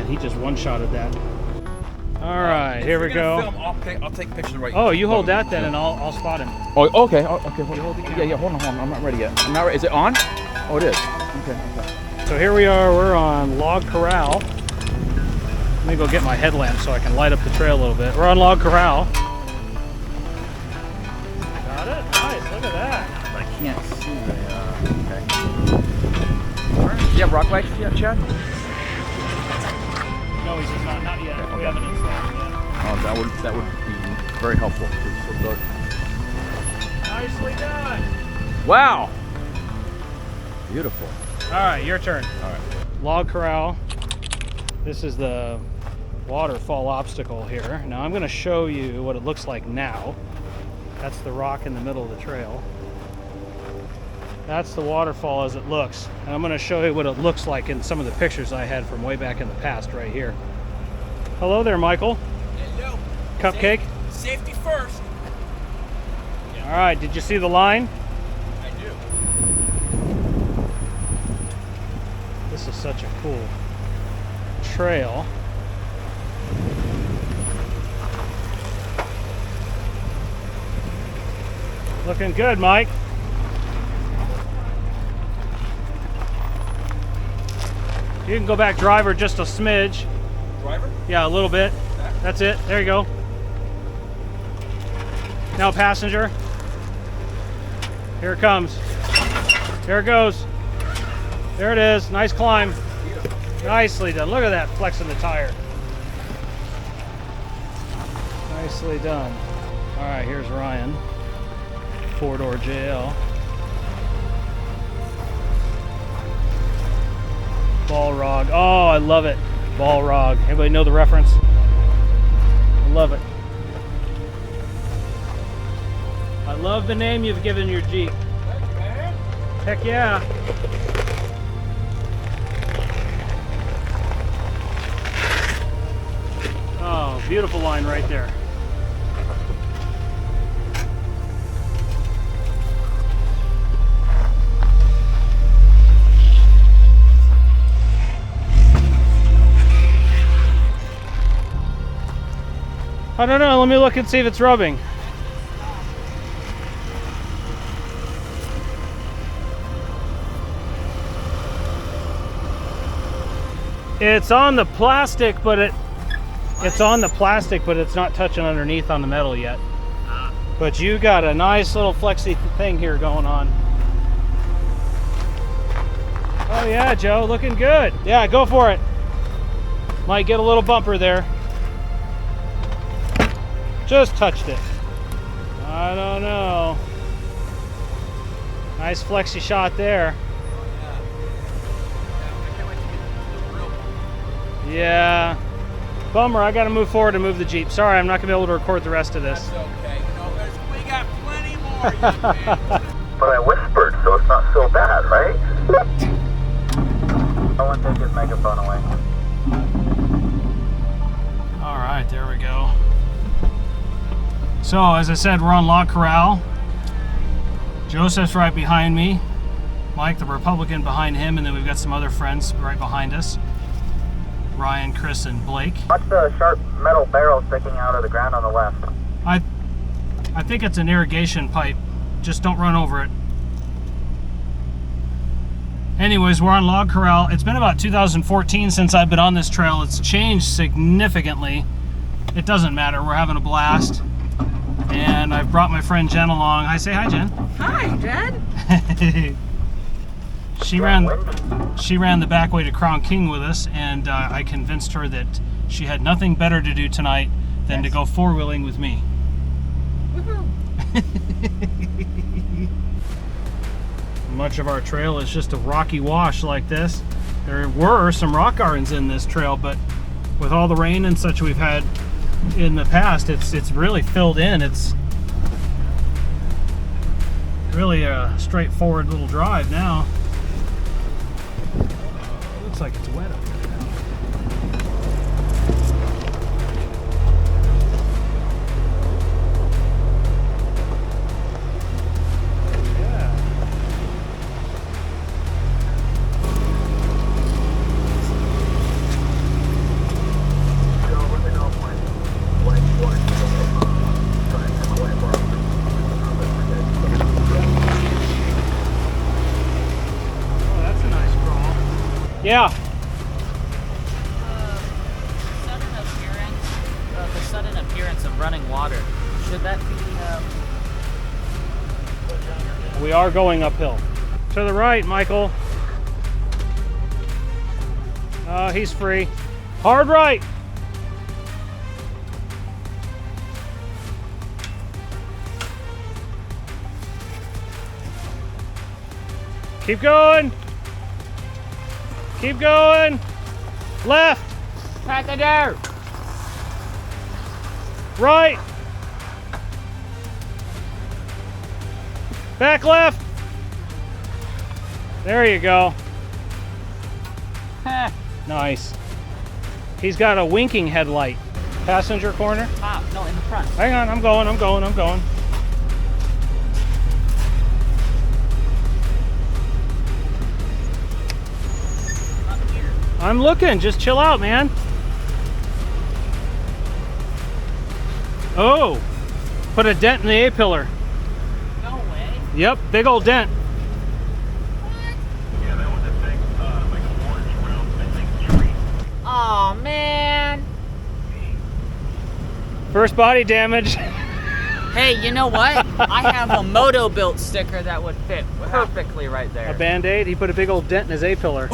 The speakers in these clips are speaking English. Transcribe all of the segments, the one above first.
man, he just one-shotted that. All right, here we go. Film, I'll take pictures right. Oh, you hold that then, and I'll spot him. Oh, okay. Okay. Yeah. Hold on. I'm not ready yet. I'm not ready. Is it on? Oh, it is. Okay. So here we are. We're on Log Corral. Let me go get my headlamp so I can light up the trail a little bit. We're on Log Corral. Got it. Nice. Look at that. I can't see the. Okay. Do you have rock lights yet, Chad? No, he's just not yet. Okay. We haven't installed yet. Oh, that would be very helpful. It's so dark. Nicely done. Wow. Beautiful. All right, your turn. All right. Log Corral. This is the waterfall obstacle here. Now I'm going to show you what it looks like now. That's the rock in the middle of the trail. That's the waterfall as it looks. And I'm going to show you what it looks like in some of the pictures I had from way back in the past right here. Hello there, Michael. Hello. Cupcake? Safety first. All right, did you see the line? I do. This is such a cool trail. Looking good, Mike. You can go back driver just a smidge. Driver? Yeah, a little bit. That's it. There you go. Now passenger. Here it comes. Here it goes. There it is. Nice climb. Nicely done. Look at that, flexing the tire. Nicely done. All right, here's Ryan. Four-door JL. Balrog. Oh, I love it. Balrog. Anybody know the reference? I love it. I love the name you've given your Jeep. Heck yeah. Oh, beautiful line right there. I don't know, let me look and see if it's rubbing. It's on the plastic, but it's on the plastic, but it's not touching underneath on the metal yet. But you got a nice little flexy thing here going on. Oh yeah, Joe, looking good. Yeah, go for it. Might get a little bumper there. Just touched it. I don't know. Nice flexy shot there. Yeah. Bummer, I gotta move forward and move the Jeep. Sorry, I'm not gonna be able to record the rest of this. That's okay. We got plenty more, young man. But I whispered, so it's not so bad, right? No one take his megaphone away. All right, there we go. So, as I said, we're on Log Corral. Joseph's right behind me. Mike, the Republican, behind him, and then we've got some other friends right behind us. Ryan, Kris, and Blake. Watch the sharp metal barrel sticking out of the ground on the left. I think it's an irrigation pipe. Just don't run over it. Anyways, we're on Log Corral. It's been about 2014 since I've been on this trail. It's changed significantly. It doesn't matter. We're having a blast. And I've brought my friend Jen along. Hi, say hi, Jen. Hi, Jen. She ran the back way to Crown King with us, and I convinced her that she had nothing better to do tonight than to go four-wheeling with me. Woohoo. Much of our trail is just a rocky wash like this. There were some rock gardens in this trail, but with all the rain and such we've had in the past, it's really filled in. It's really a straightforward little drive now. Looks like it's wet up there now. Yeah. Yeah. The sudden appearance of running water. Should that be? We are going uphill. To the right, Michael. He's free. Hard right. Keep going. Keep going. Left. Pat the dirt. Right. Back left. There you go. Nice. He's got a winking headlight. Passenger corner. Ah, no, in the front. Hang on, I'm going. Up here. I'm looking, just chill out, man. Oh, put a dent in the A-pillar. No way. Yep, big old dent. Yeah, that was a big, like a orange brown, I think, tree. Aw, man. First body damage. Hey, you know what? I have a Moto Built sticker that would fit perfectly right there. A Band-Aid, he put a big old dent in his A-pillar.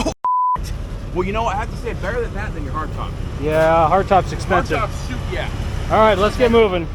Well, you know what? I have to say, better than that than your hardtop. Yeah, hardtop's expensive. Hardtop's soup, yeah. All right, let's get moving.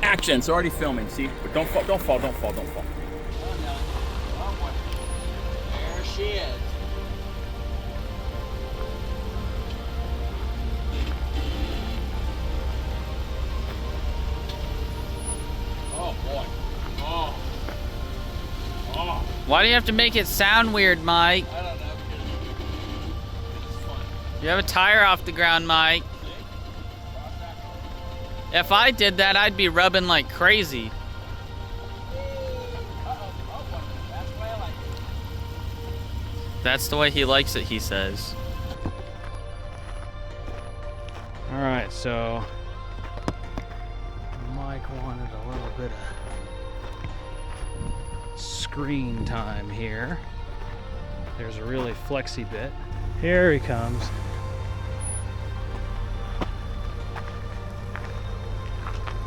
Action, it's already filming, see? But don't fall, don't fall, don't fall, don't fall. There she is. Oh boy. Oh. Oh. Why do you have to make it sound weird, Mike? I don't know, because it's fun. You have a tire off the ground, Mike. If I did that, I'd be rubbing like crazy. That's the way he likes it, he says. All right, so Mike wanted a little bit of screen time here. There's a really flexy bit. Here he comes.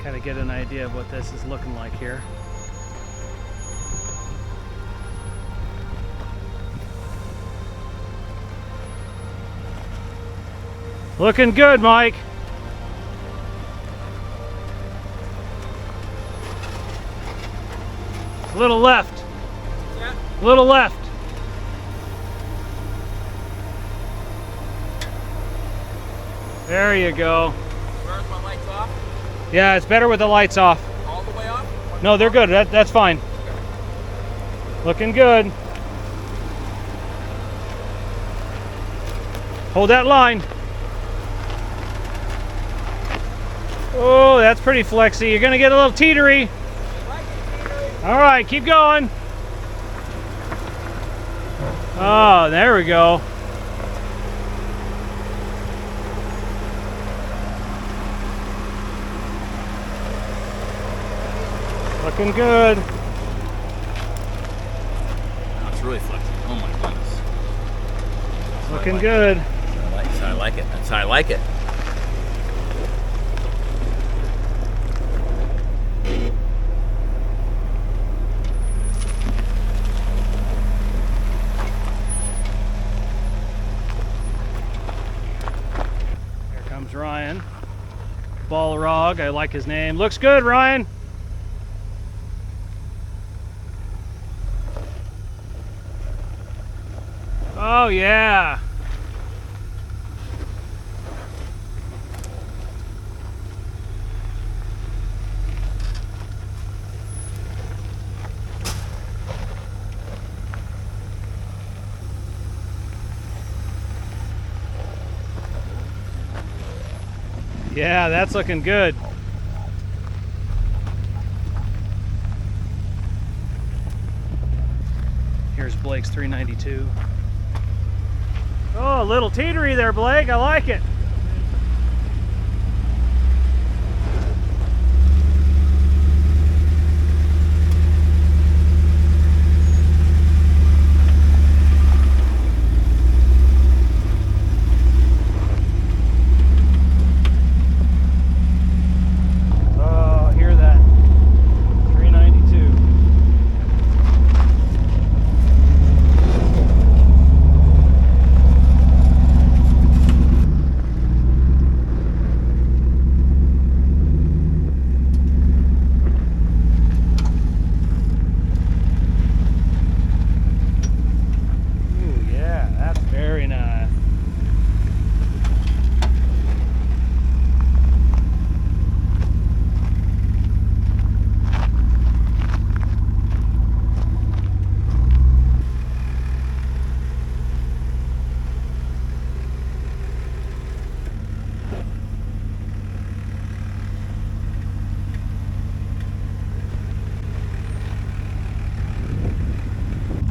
Kind of get an idea of what this is looking like here. Looking good, Mike. A little left. A little left. There you go. Where's my lights off? Yeah, it's better with the lights off. All the way off? No, they're good. That's fine. Looking good. Hold that line. Oh, that's pretty flexy. You're gonna get a little teetery. All right, keep going. Oh, there we go. Looking good. really flexible. Oh my goodness. Looking good. That's how I like it. That's how I like it. Here comes Ryan. Balrog, I like his name. Looks good, Ryan. Oh yeah. Yeah, that's looking good. Here's Blake's 392. Oh, a little teetery there, Blake. I like it.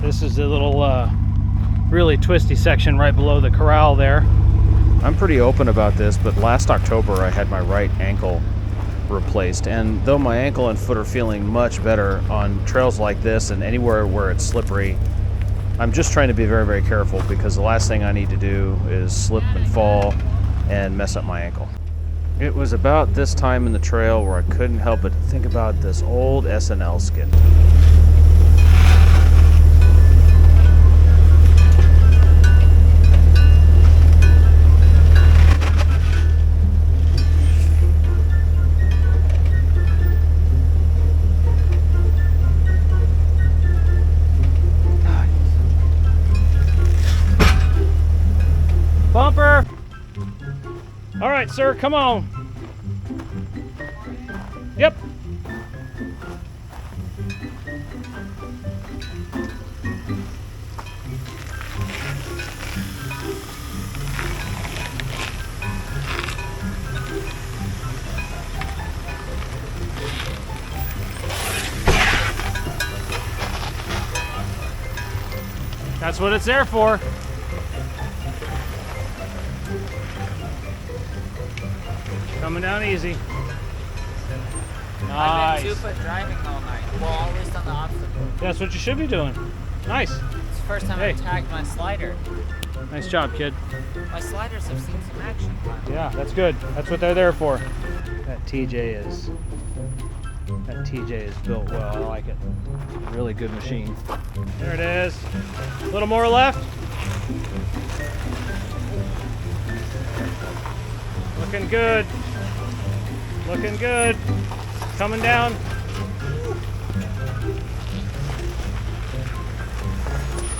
This is a little really twisty section right below the corral there. I'm pretty open about this, but last October I had my right ankle replaced, and though my ankle and foot are feeling much better on trails like this and anywhere where it's slippery, I'm just trying to be very, very careful, because the last thing I need to do is slip and fall and mess up my ankle. It was about this time in the trail where I couldn't help but think about this old SNL skit. Bumper! All right, sir, come on. Yep. That's what it's there for. Coming down easy. I've Nice. been 2-foot driving all night. Well, at least on the obstacle. That's what you should be doing. Nice. It's the first time Hey. I've tagged my slider. Nice job, kid. My sliders have seen some action. Yeah, that's good. That's what they're there for. That TJ is built well. I like it. Really good machine. There it is. A little more left. Looking good. Looking good. Coming down.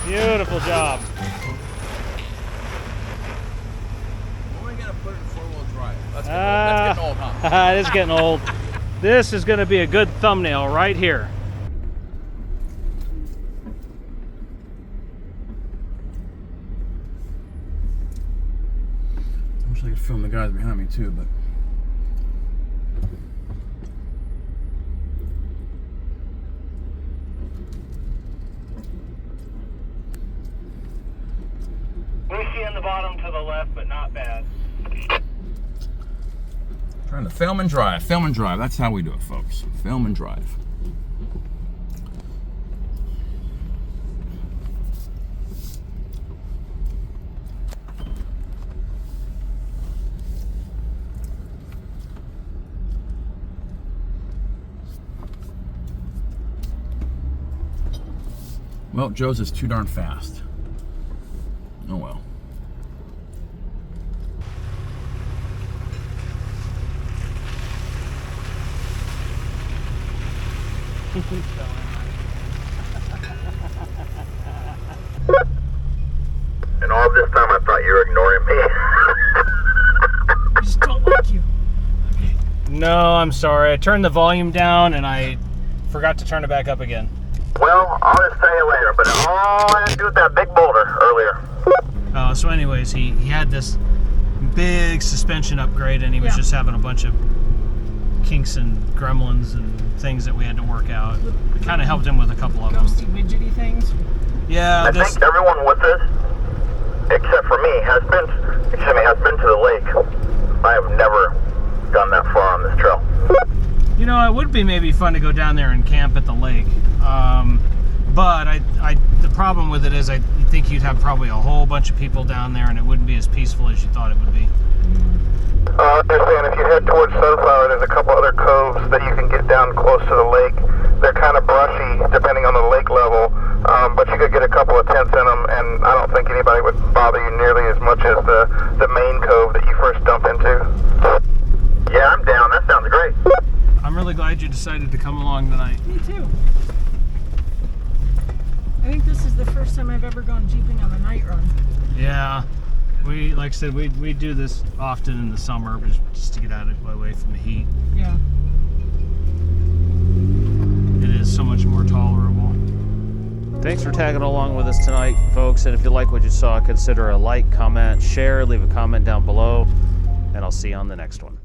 Beautiful job. When are we gonna put it in 4-wheel drive? That's getting old, huh? It is getting old. This is going to be a good thumbnail right here. I wish I could film the guys behind me too, but We see on the bottom to the left, but not bad. trying to film and drive. Film and drive. That's how we do it, folks. Film and drive. Well, Joe's is too darn fast. Oh well. And all this time I thought you were ignoring me. I just don't like you. No, I'm sorry. I turned the volume down and I forgot to turn it back up again. Well, I'll just tell you later, but all I had to do with that big boulder earlier. So anyways, he had this big suspension upgrade and he was Yeah. just having a bunch of kinks and gremlins and things that we had to work out. I kind of helped him with a couple of them. Ghosty widgety things. Yeah, I this. think everyone with this, except for me, has been to the lake. I have never gone that far on this trail. You know, it would be maybe fun to go down there and camp at the lake. But the problem with it is I think you'd have probably a whole bunch of people down there and it wouldn't be as peaceful as you thought it would be. They're saying if you head towards Sunflower, there's a couple other coves that you can get down close to the lake. They're kind of brushy depending on the lake level, but you could get a couple of tents in them, and I don't think anybody would bother you nearly as much as the main cove that you first dump into. Yeah, I'm down. That sounds great. I'm really glad you decided to come along tonight. Me too. I think this is the first time I've ever gone jeeping on a night run. Yeah, we like I said we do this often in the summer just to get out of away from the heat. Yeah. It is so much more tolerable. Thanks for tagging along with us tonight, folks. And if you like what you saw, consider a like, comment, share, leave a comment down below, and I'll see you on the next one.